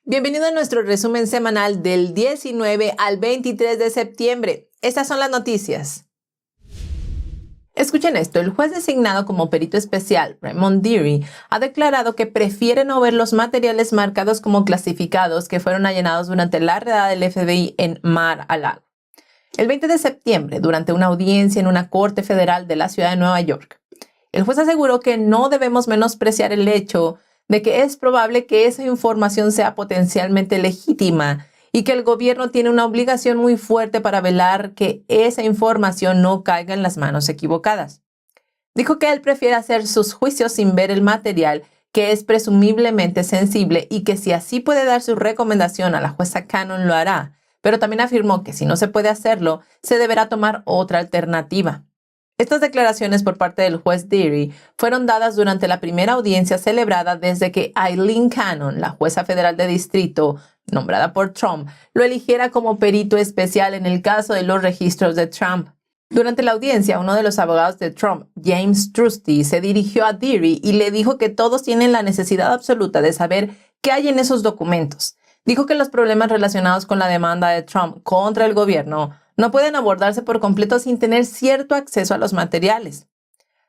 Bienvenido a nuestro resumen semanal del 19 al 23 de septiembre. Estas son las noticias. Escuchen esto, el juez designado como perito especial, Raymond Dearie, ha declarado que prefiere no ver los materiales marcados como clasificados que fueron allanados durante la redada del FBI en Mar-a-Lago. El 20 de septiembre, durante una audiencia en una corte federal de la ciudad de Nueva York, el juez aseguró que no debemos menospreciar el hecho de que es probable que esa información sea potencialmente legítima y que el gobierno tiene una obligación muy fuerte para velar que esa información no caiga en las manos equivocadas. Dijo que él prefiere hacer sus juicios sin ver el material, que es presumiblemente sensible y que si así puede dar su recomendación a la jueza Cannon lo hará, pero también afirmó que si no se puede hacerlo, se deberá tomar otra alternativa. Estas declaraciones por parte del juez Dearie fueron dadas durante la primera audiencia celebrada desde que Aileen Cannon, la jueza federal de distrito, nombrada por Trump, lo eligiera como perito especial en el caso de los registros de Trump. Durante la audiencia, uno de los abogados de Trump, James Trusty, se dirigió a Dearie y le dijo que todos tienen la necesidad absoluta de saber qué hay en esos documentos. Dijo que los problemas relacionados con la demanda de Trump contra el gobierno no pueden abordarse por completo sin tener cierto acceso a los materiales.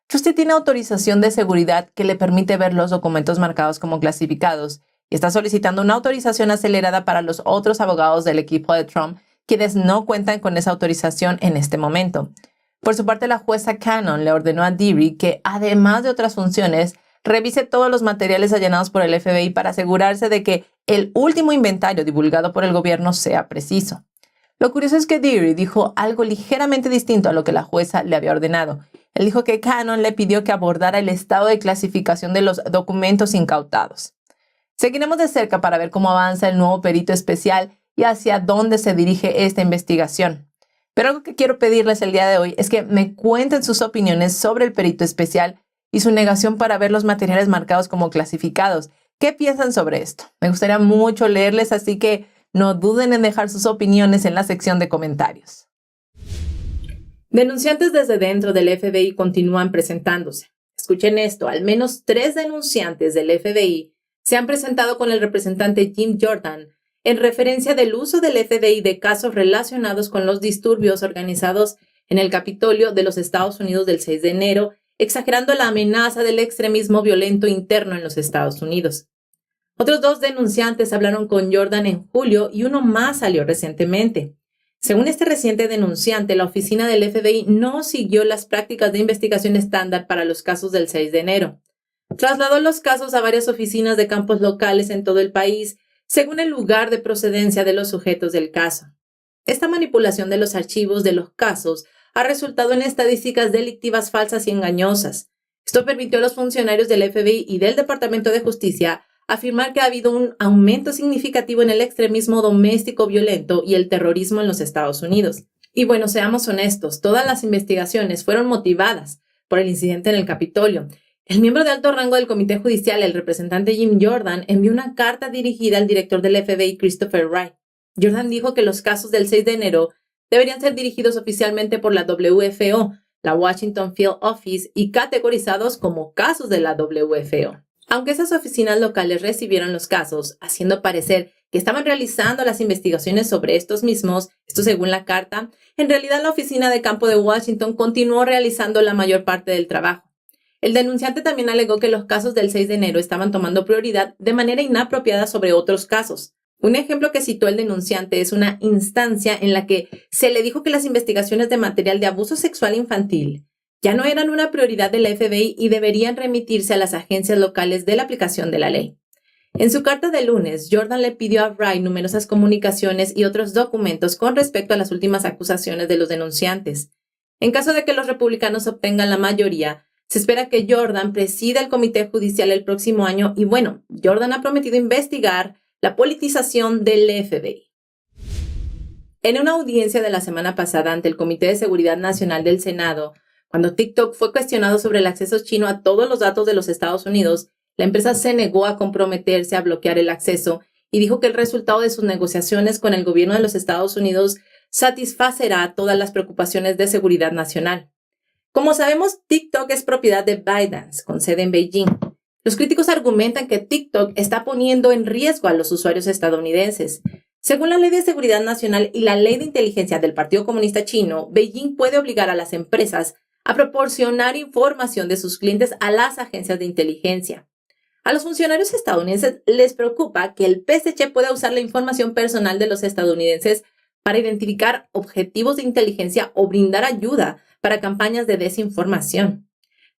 Trusty tiene autorización de seguridad que le permite ver los documentos marcados como clasificados y está solicitando una autorización acelerada para los otros abogados del equipo de Trump, quienes no cuentan con esa autorización en este momento. Por su parte, la jueza Cannon le ordenó a Dearie que, además de otras funciones, revise todos los materiales allanados por el FBI para asegurarse de que el último inventario divulgado por el gobierno sea preciso. Lo curioso es que Dearie dijo algo ligeramente distinto a lo que la jueza le había ordenado. Él dijo que Cannon le pidió que abordara el estado de clasificación de los documentos incautados. Seguiremos de cerca para ver cómo avanza el nuevo perito especial y hacia dónde se dirige esta investigación. Pero algo que quiero pedirles el día de hoy es que me cuenten sus opiniones sobre el perito especial y su negación para ver los materiales marcados como clasificados. ¿Qué piensan sobre esto? Me gustaría mucho leerles, así que no duden en dejar sus opiniones en la sección de comentarios. Denunciantes desde dentro del FBI continúan presentándose. Escuchen esto, al menos 3 denunciantes del FBI se han presentado con el representante Jim Jordan en referencia del uso del FBI de casos relacionados con los disturbios organizados en el Capitolio de los Estados Unidos del 6 de enero, exagerando la amenaza del extremismo violento interno en los Estados Unidos. Otros 2 denunciantes hablaron con Jordan en julio y uno más salió recientemente. Según este reciente denunciante, la oficina del FBI no siguió las prácticas de investigación estándar para los casos del 6 de enero. Trasladó los casos a varias oficinas de campos locales en todo el país, según el lugar de procedencia de los sujetos del caso. Esta manipulación de los archivos de los casos ha resultado en estadísticas delictivas falsas y engañosas. Esto permitió a los funcionarios del FBI y del Departamento de Justicia afirmar que ha habido un aumento significativo en el extremismo doméstico violento y el terrorismo en los Estados Unidos. Y bueno, seamos honestos, todas las investigaciones fueron motivadas por el incidente en el Capitolio. El miembro de alto rango del Comité Judicial, el representante Jim Jordan, envió una carta dirigida al director del FBI, Christopher Wray. Jordan dijo que los casos del 6 de enero deberían ser dirigidos oficialmente por la WFO, la Washington Field Office, y categorizados como casos de la WFO. Aunque esas oficinas locales recibieron los casos, haciendo parecer que estaban realizando las investigaciones sobre estos mismos, esto según la carta, en realidad la oficina de campo de Washington continuó realizando la mayor parte del trabajo. El denunciante también alegó que los casos del 6 de enero estaban tomando prioridad de manera inapropiada sobre otros casos. Un ejemplo que citó el denunciante es una instancia en la que se le dijo que las investigaciones de material de abuso sexual infantil ya no eran una prioridad de la FBI y deberían remitirse a las agencias locales de la aplicación de la ley. En su carta de lunes, Jordan le pidió a Wray numerosas comunicaciones y otros documentos con respecto a las últimas acusaciones de los denunciantes. En caso de que los republicanos obtengan la mayoría, se espera que Jordan presida el Comité Judicial el próximo año y bueno, Jordan ha prometido investigar la politización del FBI. En una audiencia de la semana pasada ante el Comité de Seguridad Nacional del Senado, cuando TikTok fue cuestionado sobre el acceso chino a todos los datos de los Estados Unidos, la empresa se negó a comprometerse a bloquear el acceso y dijo que el resultado de sus negociaciones con el gobierno de los Estados Unidos satisfacerá todas las preocupaciones de seguridad nacional. Como sabemos, TikTok es propiedad de ByteDance, con sede en Beijing. Los críticos argumentan que TikTok está poniendo en riesgo a los usuarios estadounidenses. Según la Ley de Seguridad Nacional y la Ley de Inteligencia del Partido Comunista Chino, Beijing puede obligar a las empresas a proporcionar información de sus clientes a las agencias de inteligencia. A los funcionarios estadounidenses les preocupa que el PSC pueda usar la información personal de los estadounidenses para identificar objetivos de inteligencia o brindar ayuda para campañas de desinformación.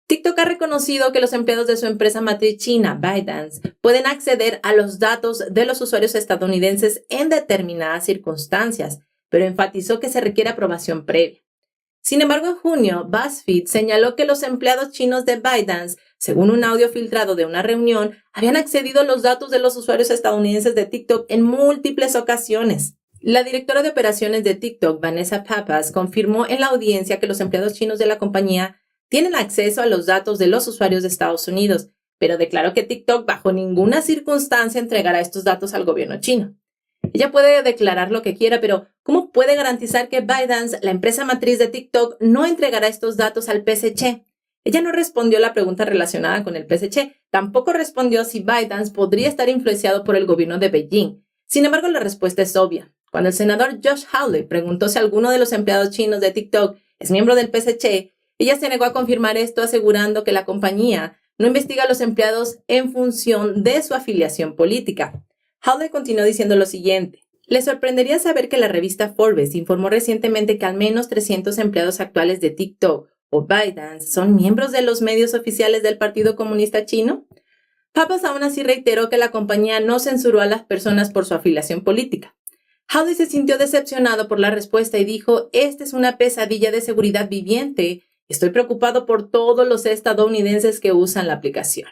TikTok ha reconocido que los empleados de su empresa matriz china, ByteDance, pueden acceder a los datos de los usuarios estadounidenses en determinadas circunstancias, pero enfatizó que se requiere aprobación previa. Sin embargo, en junio, BuzzFeed señaló que los empleados chinos de ByteDance, según un audio filtrado de una reunión, habían accedido a los datos de los usuarios estadounidenses de TikTok en múltiples ocasiones. La directora de operaciones de TikTok, Vanessa Pappas, confirmó en la audiencia que los empleados chinos de la compañía tienen acceso a los datos de los usuarios de Estados Unidos, pero declaró que TikTok bajo ninguna circunstancia entregará estos datos al gobierno chino. Ella puede declarar lo que quiera, pero ¿cómo puede garantizar que ByteDance, la empresa matriz de TikTok, no entregará estos datos al PSC? Ella no respondió a la pregunta relacionada con el PSC. Tampoco respondió si ByteDance podría estar influenciado por el gobierno de Beijing. Sin embargo, la respuesta es obvia. Cuando el senador Josh Hawley preguntó si alguno de los empleados chinos de TikTok es miembro del PSC, ella se negó a confirmar esto, asegurando que la compañía no investiga a los empleados en función de su afiliación política. Hawley continuó diciendo lo siguiente: le sorprendería saber que la revista Forbes informó recientemente que al menos 300 empleados actuales de TikTok o ByteDance son miembros de los medios oficiales del Partido Comunista Chino. Pappas aún así reiteró que la compañía no censuró a las personas por su afiliación política. Hawley se sintió decepcionado por la respuesta y dijo: esta es una pesadilla de seguridad viviente. Estoy preocupado por todos los estadounidenses que usan la aplicación.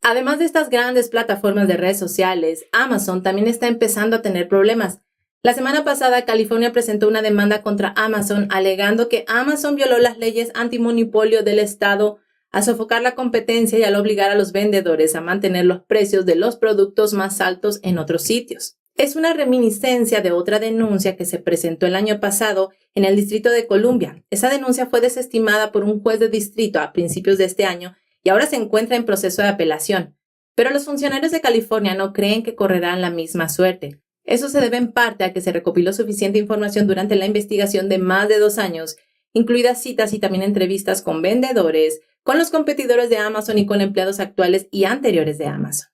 Además de estas grandes plataformas de redes sociales, Amazon también está empezando a tener problemas. La semana pasada, California presentó una demanda contra Amazon alegando que Amazon violó las leyes antimonopolio del estado al sofocar la competencia y al obligar a los vendedores a mantener los precios de los productos más altos en otros sitios. Es una reminiscencia de otra denuncia que se presentó el año pasado en el Distrito de Columbia. Esa denuncia fue desestimada por un juez de distrito a principios de este año y ahora se encuentra en proceso de apelación. Pero los funcionarios de California no creen que correrán la misma suerte. Eso se debe en parte a que se recopiló suficiente información durante la investigación de más de 2 años, incluidas citas y también entrevistas con vendedores, con los competidores de Amazon y con empleados actuales y anteriores de Amazon.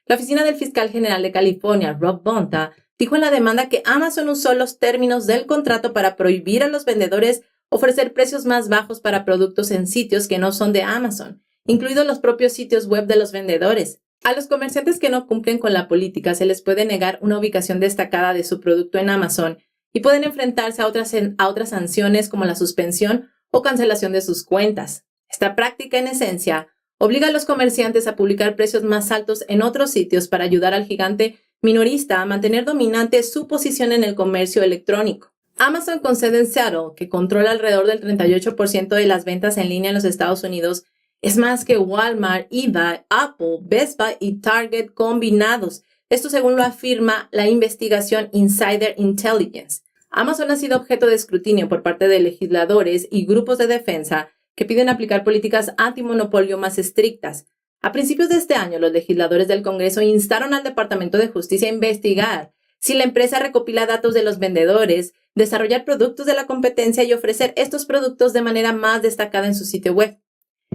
La oficina del fiscal general de California, Rob Bonta, dijo en la demanda que Amazon usó los términos del contrato para prohibir a los vendedores ofrecer precios más bajos para productos en sitios que no son de Amazon, incluidos los propios sitios web de los vendedores. A los comerciantes que no cumplen con la política se les puede negar una ubicación destacada de su producto en Amazon y pueden enfrentarse a otras sanciones como la suspensión o cancelación de sus cuentas. Esta práctica, en esencia, obliga a los comerciantes a publicar precios más altos en otros sitios para ayudar al gigante minorista a mantener dominante su posición en el comercio electrónico. Amazon, con sede en Seattle, que controla alrededor del 38% de las ventas en línea en los Estados Unidos, es más que Walmart, eBay, Apple, Best Buy y Target combinados. Esto según lo afirma la investigación Insider Intelligence. Amazon ha sido objeto de escrutinio por parte de legisladores y grupos de defensa que piden aplicar políticas antimonopolio más estrictas. A principios de este año, los legisladores del Congreso instaron al Departamento de Justicia a investigar si la empresa recopila datos de los vendedores, desarrollar productos de la competencia y ofrecer estos productos de manera más destacada en su sitio web.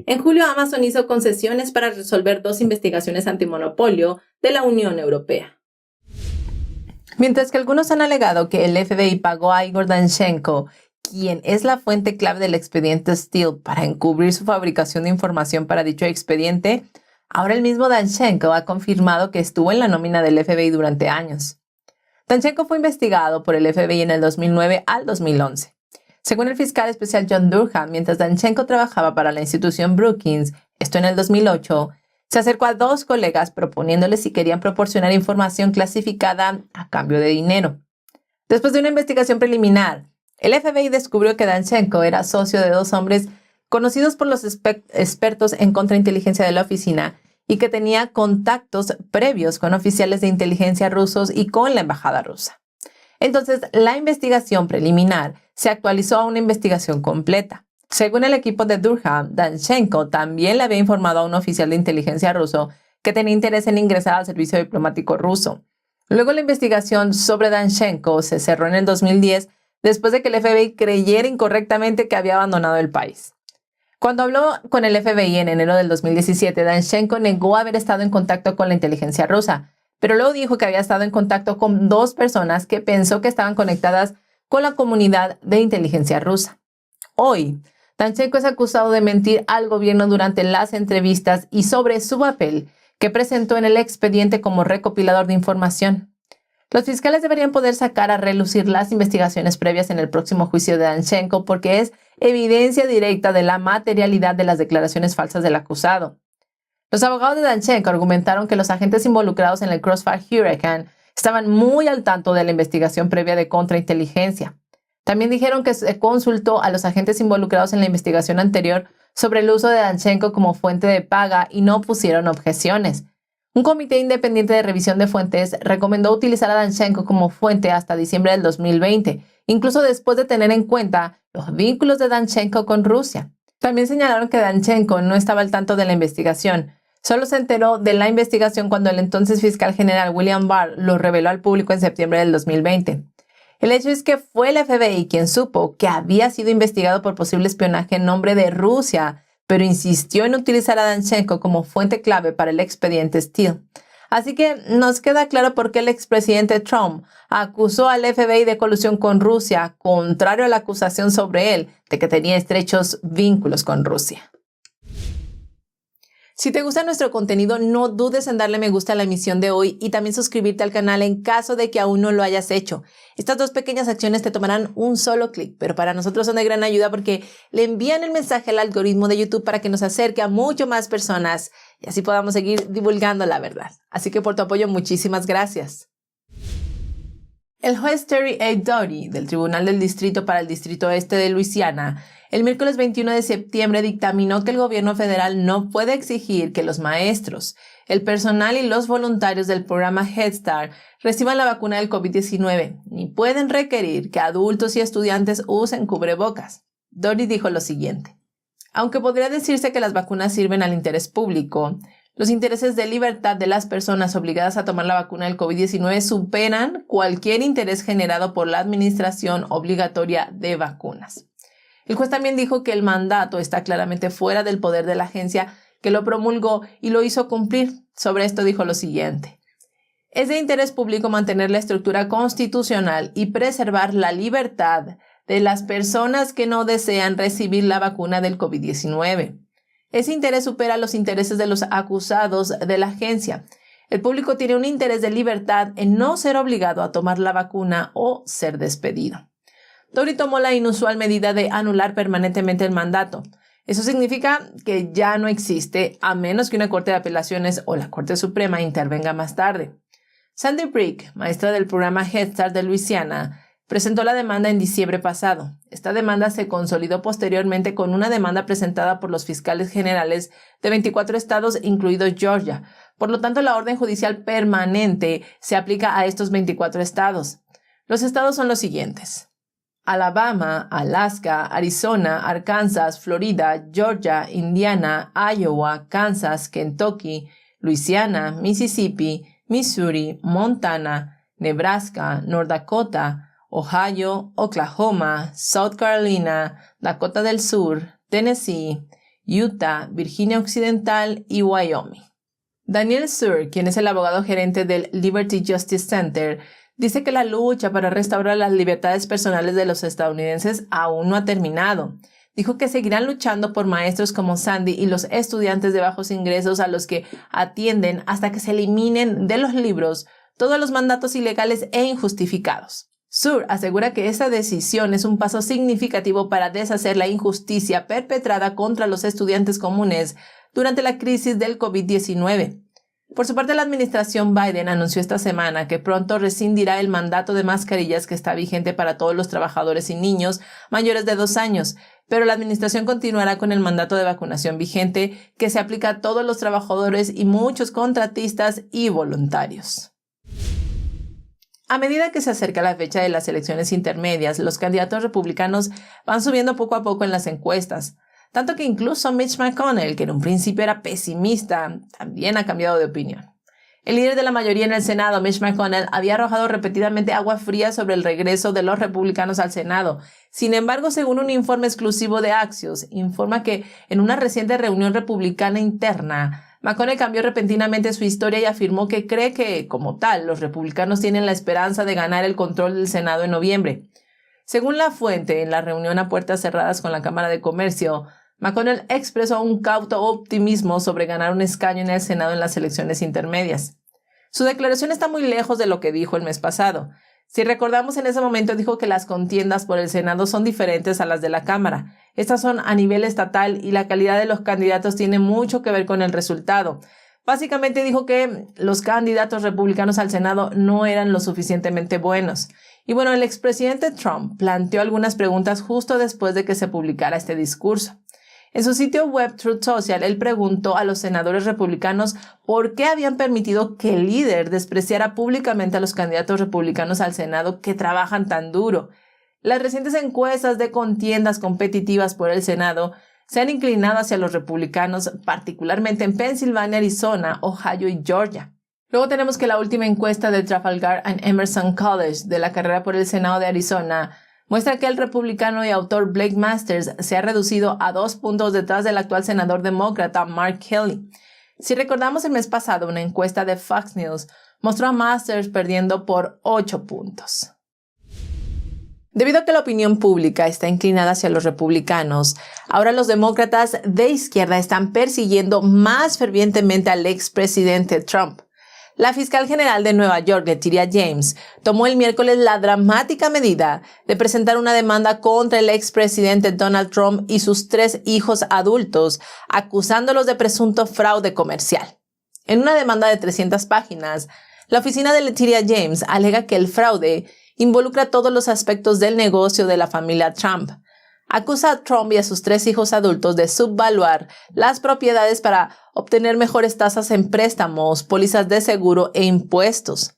En julio, Amazon hizo concesiones para resolver 2 investigaciones antimonopolio de la Unión Europea. Mientras que algunos han alegado que el FBI pagó a Igor Danchenko, quien es la fuente clave del expediente Steele, para encubrir su fabricación de información para dicho expediente, ahora el mismo Danchenko ha confirmado que estuvo en la nómina del FBI durante años. Danchenko fue investigado por el FBI en el 2009 al 2011. Según el fiscal especial John Durham, mientras Danchenko trabajaba para la institución Brookings, esto en el 2008, se acercó a 2 colegas proponiéndoles si querían proporcionar información clasificada a cambio de dinero. Después de una investigación preliminar, el FBI descubrió que Danchenko era socio de 2 hombres conocidos por los expertos en contrainteligencia de la oficina y que tenía contactos previos con oficiales de inteligencia rusos y con la embajada rusa. Entonces, la investigación preliminar se actualizó a una investigación completa. Según el equipo de Durham, Danchenko también le había informado a un oficial de inteligencia ruso que tenía interés en ingresar al servicio diplomático ruso. Luego la investigación sobre Danchenko se cerró en el 2010 después de que el FBI creyera incorrectamente que había abandonado el país. Cuando habló con el FBI en enero del 2017, Danchenko negó haber estado en contacto con la inteligencia rusa, pero luego dijo que había estado en contacto con 2 personas que pensó que estaban conectadas con la comunidad de inteligencia rusa. Hoy, Danchenko es acusado de mentir al gobierno durante las entrevistas y sobre su papel que presentó en el expediente como recopilador de información. Los fiscales deberían poder sacar a relucir las investigaciones previas en el próximo juicio de Danchenko porque es evidencia directa de la materialidad de las declaraciones falsas del acusado. Los abogados de Danchenko argumentaron que los agentes involucrados en el Crossfire Hurricane estaban muy al tanto de la investigación previa de contrainteligencia. También dijeron que se consultó a los agentes involucrados en la investigación anterior sobre el uso de Danchenko como fuente de paga y no pusieron objeciones. Un comité independiente de revisión de fuentes recomendó utilizar a Danchenko como fuente hasta diciembre del 2020, incluso después de tener en cuenta los vínculos de Danchenko con Rusia. También señalaron que Danchenko no estaba al tanto de la investigación. Solo se enteró de la investigación cuando el entonces fiscal general William Barr lo reveló al público en septiembre del 2020. El hecho es que fue el FBI quien supo que había sido investigado por posible espionaje en nombre de Rusia, pero insistió en utilizar a Danchenko como fuente clave para el expediente Steele. Así que nos queda claro por qué el expresidente Trump acusó al FBI de colusión con Rusia, contrario a la acusación sobre él de que tenía estrechos vínculos con Rusia. Si te gusta nuestro contenido, no dudes en darle me gusta a la emisión de hoy y también suscribirte al canal en caso de que aún no lo hayas hecho. Estas 2 pequeñas acciones te tomarán un solo clic, pero para nosotros son de gran ayuda porque le envían el mensaje al algoritmo de YouTube para que nos acerque a mucho más personas y así podamos seguir divulgando la verdad. Así que por tu apoyo, muchísimas gracias. El juez Terry A. Doughty, del Tribunal del Distrito para el Distrito Este de Luisiana, el miércoles 21 de septiembre dictaminó que el gobierno federal no puede exigir que los maestros, el personal y los voluntarios del programa Head Start reciban la vacuna del COVID-19, ni pueden requerir que adultos y estudiantes usen cubrebocas. Doughty dijo lo siguiente: aunque podría decirse que las vacunas sirven al interés público, los intereses de libertad de las personas obligadas a tomar la vacuna del COVID-19 superan cualquier interés generado por la administración obligatoria de vacunas. El juez también dijo que el mandato está claramente fuera del poder de la agencia que lo promulgó y lo hizo cumplir. Sobre esto dijo lo siguiente: es de interés público mantener la estructura constitucional y preservar la libertad de las personas que no desean recibir la vacuna del COVID-19. Ese interés supera los intereses de los acusados de la agencia. El público tiene un interés de libertad en no ser obligado a tomar la vacuna o ser despedido. Doughty tomó la inusual medida de anular permanentemente el mandato. Eso significa que ya no existe, a menos que una corte de apelaciones o la Corte Suprema intervenga más tarde. Sandy Brick, maestra del programa Head Start de Luisiana, presentó la demanda en diciembre pasado. Esta demanda se consolidó posteriormente con una demanda presentada por los fiscales generales de 24 estados, incluido Georgia. Por lo tanto, la orden judicial permanente se aplica a estos 24 estados. Los estados son los siguientes: Alabama, Alaska, Arizona, Arkansas, Florida, Georgia, Indiana, Iowa, Kansas, Kentucky, Luisiana, Mississippi, Missouri, Montana, Nebraska, North Dakota, Ohio, Oklahoma, South Carolina, Dakota del Sur, Tennessee, Utah, Virginia Occidental y Wyoming. Daniel Suhr, quien es el abogado gerente del Liberty Justice Center, dice que la lucha para restaurar las libertades personales de los estadounidenses aún no ha terminado. Dijo que seguirán luchando por maestros como Sandy y los estudiantes de bajos ingresos a los que atienden hasta que se eliminen de los libros todos los mandatos ilegales e injustificados. Suhr asegura que esa decisión es un paso significativo para deshacer la injusticia perpetrada contra los estudiantes comunes durante la crisis del COVID-19. Por su parte, la administración Biden anunció esta semana que pronto rescindirá el mandato de mascarillas que está vigente para todos los trabajadores y niños mayores de 2 años, pero la administración continuará con el mandato de vacunación vigente que se aplica a todos los trabajadores y muchos contratistas y voluntarios. A medida que se acerca la fecha de las elecciones intermedias, los candidatos republicanos van subiendo poco a poco en las encuestas, tanto que incluso Mitch McConnell, que en un principio era pesimista, también ha cambiado de opinión. El líder de la mayoría en el Senado, Mitch McConnell, había arrojado repetidamente agua fría sobre el regreso de los republicanos al Senado. Sin embargo, según un informe exclusivo de Axios, informa que en una reciente reunión republicana interna, McConnell cambió repentinamente su historia y afirmó que cree que, como tal, los republicanos tienen la esperanza de ganar el control del Senado en noviembre. Según la fuente, en la reunión a puertas cerradas con la Cámara de Comercio, McConnell expresó un cauto optimismo sobre ganar un escaño en el Senado en las elecciones intermedias. Su declaración está muy lejos de lo que dijo el mes pasado. Si recordamos, en ese momento dijo que las contiendas por el Senado son diferentes a las de la Cámara. Estas son a nivel estatal y la calidad de los candidatos tiene mucho que ver con el resultado. Básicamente dijo que los candidatos republicanos al Senado no eran lo suficientemente buenos. Y bueno, el expresidente Trump planteó algunas preguntas justo después de que se publicara este discurso. En su sitio web Truth Social, él preguntó a los senadores republicanos por qué habían permitido que el líder despreciara públicamente a los candidatos republicanos al Senado que trabajan tan duro. Las recientes encuestas de contiendas competitivas por el Senado se han inclinado hacia los republicanos, particularmente en Pensilvania, Arizona, Ohio y Georgia. Luego tenemos que la última encuesta de Trafalgar and Emerson College de la carrera por el Senado de Arizona muestra que el republicano y autor Blake Masters se ha reducido a 2 puntos detrás del actual senador demócrata Mark Kelly. Si recordamos el mes pasado, una encuesta de Fox News mostró a Masters perdiendo por 8 puntos. Debido a que la opinión pública está inclinada hacia los republicanos, ahora los demócratas de izquierda están persiguiendo más fervientemente al expresidente Trump. La fiscal general de Nueva York, Letitia James, tomó el miércoles la dramática medida de presentar una demanda contra el expresidente Donald Trump y sus 3 hijos adultos, acusándolos de presunto fraude comercial. En una demanda de 300 páginas, la oficina de Letitia James alega que el fraude involucra todos los aspectos del negocio de la familia Trump. Acusa a Trump y a sus 3 hijos adultos de subvaluar las propiedades para obtener mejores tasas en préstamos, pólizas de seguro e impuestos.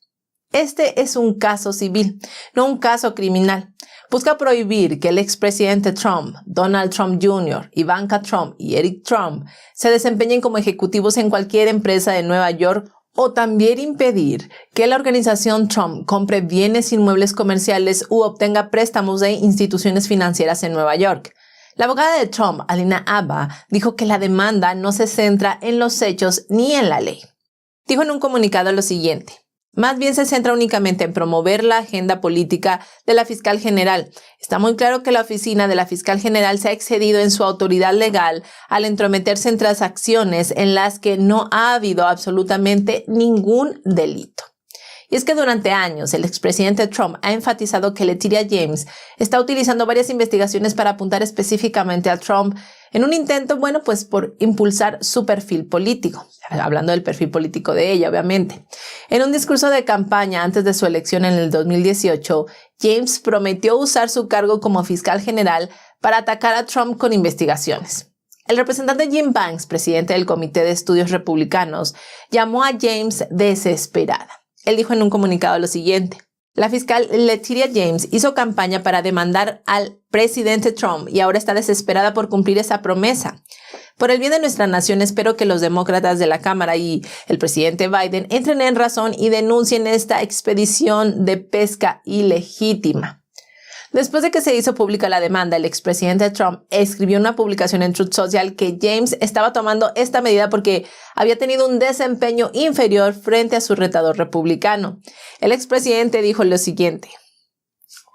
Este es un caso civil, no un caso criminal. Busca prohibir que el expresidente Trump, Donald Trump Jr., Ivanka Trump y Eric Trump se desempeñen como ejecutivos en cualquier empresa de Nueva York, o también impedir que la organización Trump compre bienes inmuebles comerciales u obtenga préstamos de instituciones financieras en Nueva York. La abogada de Trump, Alina Habba, dijo que la demanda no se centra en los hechos ni en la ley. Dijo en un comunicado lo siguiente: más bien se centra únicamente en promover la agenda política de la fiscal general. Está muy claro que la oficina de la fiscal general se ha excedido en su autoridad legal al entrometerse en transacciones en las que no ha habido absolutamente ningún delito. Y es que durante años el expresidente Trump ha enfatizado que Letitia James está utilizando varias investigaciones para apuntar específicamente a Trump en un intento, por impulsar su perfil político. Hablando del perfil político de ella, obviamente. En un discurso de campaña antes de su elección en el 2018, James prometió usar su cargo como fiscal general para atacar a Trump con investigaciones. El representante Jim Banks, presidente del Comité de Estudios Republicanos, llamó a James desesperada. Él dijo en un comunicado lo siguiente: la fiscal Letitia James hizo campaña para demandar al presidente Trump y ahora está desesperada por cumplir esa promesa. Por el bien de nuestra nación, espero que los demócratas de la Cámara y el presidente Biden entren en razón y denuncien esta expedición de pesca ilegítima. Después de que se hizo pública la demanda, el expresidente Trump escribió una publicación en Truth Social que James estaba tomando esta medida porque había tenido un desempeño inferior frente a su retador republicano. El expresidente dijo lo siguiente: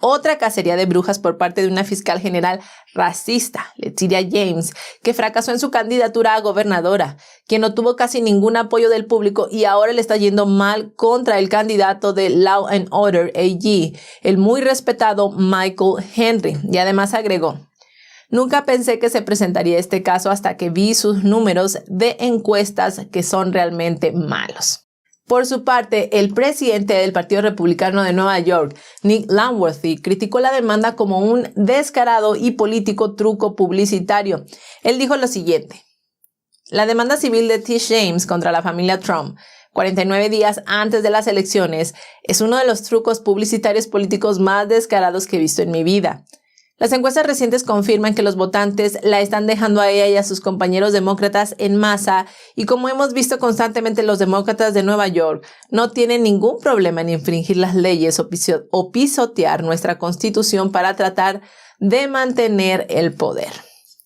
otra cacería de brujas por parte de una fiscal general racista, Letitia James, que fracasó en su candidatura a gobernadora, quien no tuvo casi ningún apoyo del público y ahora le está yendo mal contra el candidato de Law and Order AG, el muy respetado Michael Henry. Y además agregó: nunca pensé que se presentaría este caso hasta que vi sus números de encuestas que son realmente malos. Por su parte, el presidente del Partido Republicano de Nueva York, Nick Langworthy, criticó la demanda como un descarado y político truco publicitario. Él dijo lo siguiente: la demanda civil de Tish James contra la familia Trump 49 días antes de las elecciones, es uno de los trucos publicitarios políticos más descarados que he visto en mi vida. Las encuestas recientes confirman que los votantes la están dejando a ella y a sus compañeros demócratas en masa, y como hemos visto constantemente, los demócratas de Nueva York no tienen ningún problema en infringir las leyes o pisotear nuestra Constitución para tratar de mantener el poder.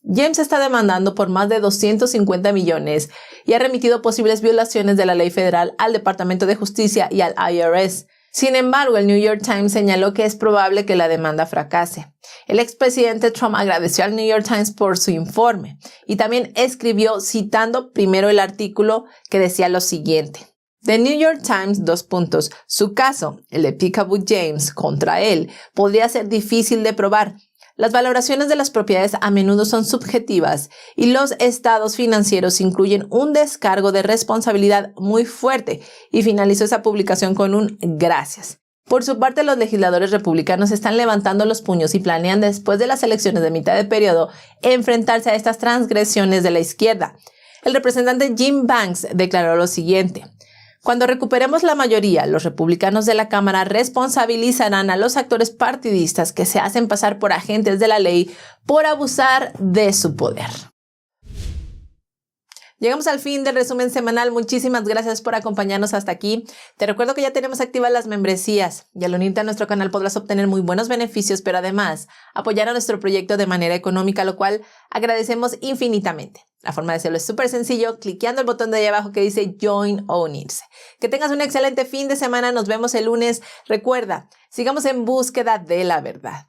James está demandando por más de 250 millones y ha remitido posibles violaciones de la ley federal al Departamento de Justicia y al IRS. Sin embargo, el New York Times señaló que es probable que la demanda fracase. El expresidente Trump agradeció al New York Times por su informe y también escribió citando primero el artículo que decía lo siguiente. The New York Times, su caso, el de Peekaboo James contra él, podría ser difícil de probar. Las valoraciones de las propiedades a menudo son subjetivas y los estados financieros incluyen un descargo de responsabilidad muy fuerte, y finalizó esa publicación con un gracias. Por su parte, los legisladores republicanos están levantando los puños y planean, después de las elecciones de mitad de periodo, enfrentarse a estas transgresiones de la izquierda. El representante Jim Banks declaró lo siguiente. Cuando recuperemos la mayoría, los republicanos de la Cámara responsabilizarán a los actores partidistas que se hacen pasar por agentes de la ley por abusar de su poder. Llegamos al fin del resumen semanal. Muchísimas gracias por acompañarnos hasta aquí. Te recuerdo que ya tenemos activas las membresías y al unirte a nuestro canal podrás obtener muy buenos beneficios, pero además apoyar a nuestro proyecto de manera económica, lo cual agradecemos infinitamente. La forma de hacerlo es súper sencillo, cliqueando el botón de ahí abajo que dice Join o unirse. Que tengas un excelente fin de semana. Nos vemos el lunes. Recuerda, sigamos en búsqueda de la verdad.